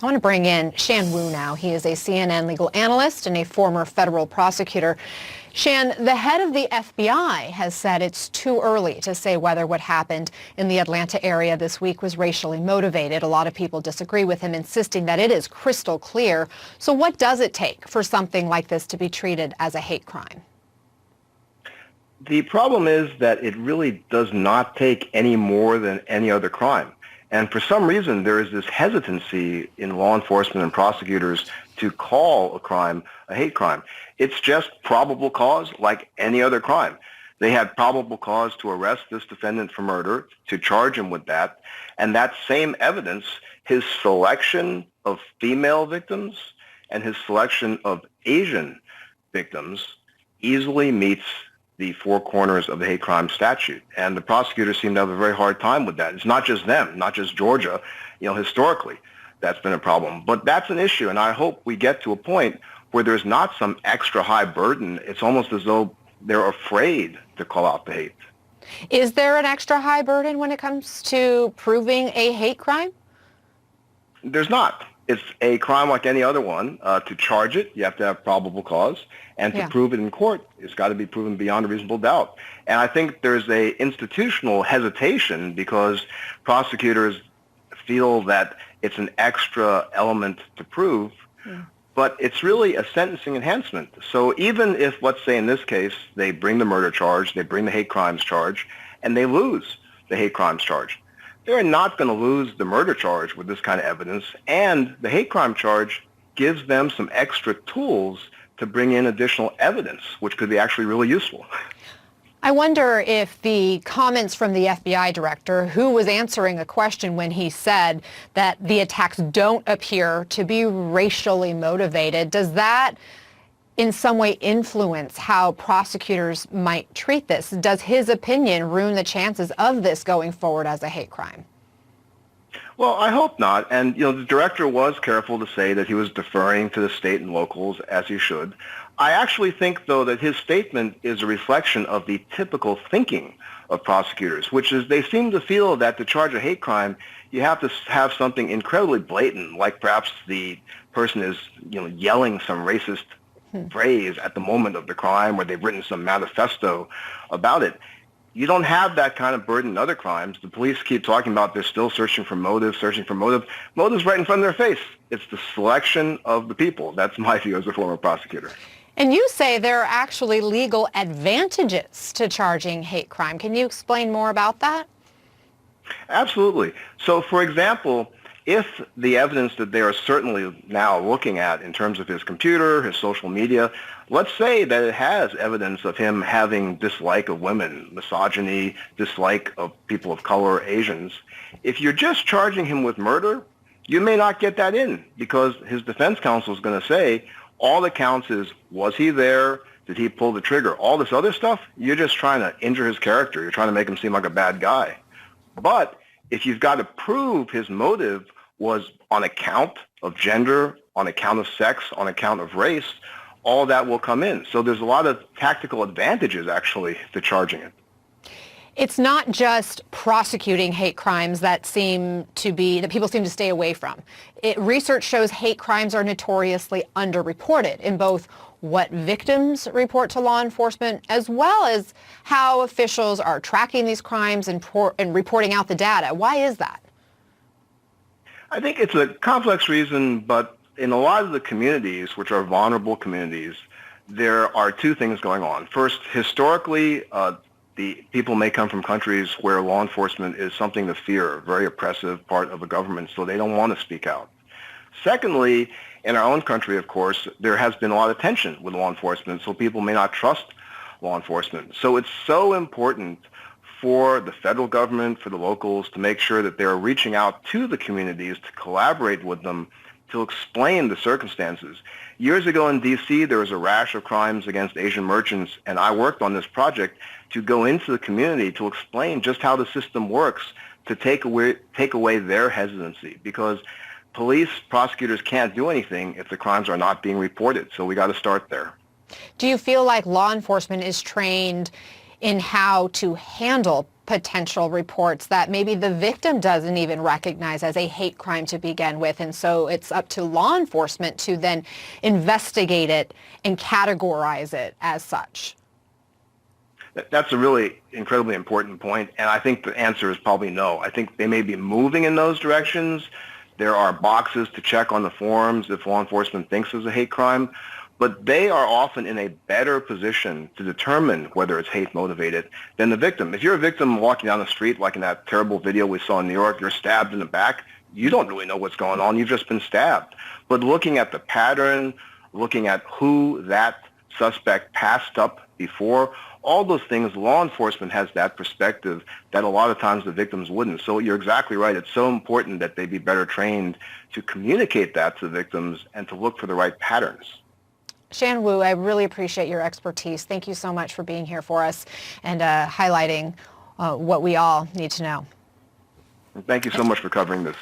I want to bring in Shan now. He is a CNN legal analyst and a former federal prosecutor. Shan, the head of the FBI has said it's too early to say whether what happened in the Atlanta area this week was racially motivated. A lot of people disagree with him, insisting that it is crystal clear. So what does it take for something like this to be treated as a hate crime? The problem is that it really does not take any more than any other crime. And for some reason, there is this hesitancy in law enforcement and prosecutors to call a crime a hate crime. It's just probable cause like any other crime. They had probable cause to arrest this defendant for murder, to charge him with that, and that same evidence, his selection of female victims and his selection of Asian victims, easily meets the four corners of the hate crime statute. And the prosecutors seem to have a very hard time with that. It's not just them, not just Georgia. Historically, that's been a problem. But that's an issue, and I hope we get to a point where there's not some extra high burden. It's almost as though they're afraid to call out the hate. Is there an extra high burden when it comes to proving a hate crime? There's not. It's a crime like any other one. To charge it, you have to have probable cause. And to prove it in court, it's got to be proven beyond a reasonable doubt. And I think there's a institutional hesitation because prosecutors feel that it's an extra element to prove, but it's really a sentencing enhancement. So even if, let's say in this case, they bring the murder charge, they bring the hate crimes charge, and they lose the hate crimes charge, they're not going to lose the murder charge with this kind of evidence, and the hate crime charge gives them some extra tools to bring in additional evidence, which could be actually really useful. I wonder if the comments from the FBI director, who was answering a question when he said that the attacks don't appear to be racially motivated, does that in some way influence how prosecutors might treat this? Does his opinion ruin the chances of this going forward as a hate crime? Well, I hope not. And, the director was careful to say that he was deferring to the state and locals, as he should. I actually think, though, that his statement is a reflection of the typical thinking of prosecutors, which is they seem to feel that to charge a hate crime, you have to have something incredibly blatant, like perhaps the person is, yelling some racist phrase at the moment of the crime, or they've written some manifesto about it. You don't have that kind of burden in other crimes. The police keep talking about they're still searching for motive. Motive's right in front of their face. It's the selection of the people. That's my view as a former prosecutor. And you say there are actually legal advantages to charging hate crime. Can you explain more about that? Absolutely. So, for example, if the evidence that they are certainly now looking at in terms of his computer, his social media, let's say that it has evidence of him having dislike of women, misogyny, dislike of people of color, Asians, if you're just charging him with murder, you may not get that in because his defense counsel is going to say all that counts is, was he there? Did he pull the trigger? All this other stuff, you're just trying to injure his character. You're trying to make him seem like a bad guy. But if you've got to prove his motive was on account of gender, on account of sex, on account of race, all that will come in. So there's a lot of tactical advantages, actually, to charging it. It's not just prosecuting hate crimes that people seem to stay away from. Research shows hate crimes are notoriously underreported in both what victims report to law enforcement as well as how officials are tracking these crimes and reporting out the data. Why is that? I think it's a complex reason, but in a lot of the communities, which are vulnerable communities, there are two things going on. First, historically, the people may come from countries where law enforcement is something to fear, a very oppressive part of the government, so they don't want to speak out. Secondly, in our own country, of course, there has been a lot of tension with law enforcement, so people may not trust law enforcement. So it's so important for the federal government, for the locals, to make sure that they're reaching out to the communities to collaborate with them to explain the circumstances. Years ago in D.C., there was a rash of crimes against Asian merchants, and I worked on this project to go into the community to explain just how the system works to take away their hesitancy, because police, prosecutors can't do anything if the crimes are not being reported. So we got to start there. Do you feel like law enforcement is trained in how to handle potential reports that maybe the victim doesn't even recognize as a hate crime to begin with, and so it's up to law enforcement to then investigate it and categorize it as such? That's a really incredibly important point, and I think the answer is probably no. I think they may be moving in those directions. There are boxes to check on the forms if law enforcement thinks it's a hate crime, but they are often in a better position to determine whether it's hate motivated than the victim. If you're a victim walking down the street, like in that terrible video we saw in New York, you're stabbed in the back, you don't really know what's going on. You've just been stabbed. But looking at the pattern, looking at who that suspect passed up before, all those things, law enforcement has that perspective that a lot of times the victims wouldn't. So you're exactly right. It's so important that they be better trained to communicate that to the victims and to look for the right patterns. Shan Wu, I really appreciate your expertise. Thank you so much for being here for us and highlighting what we all need to know. Thank you so much for covering this.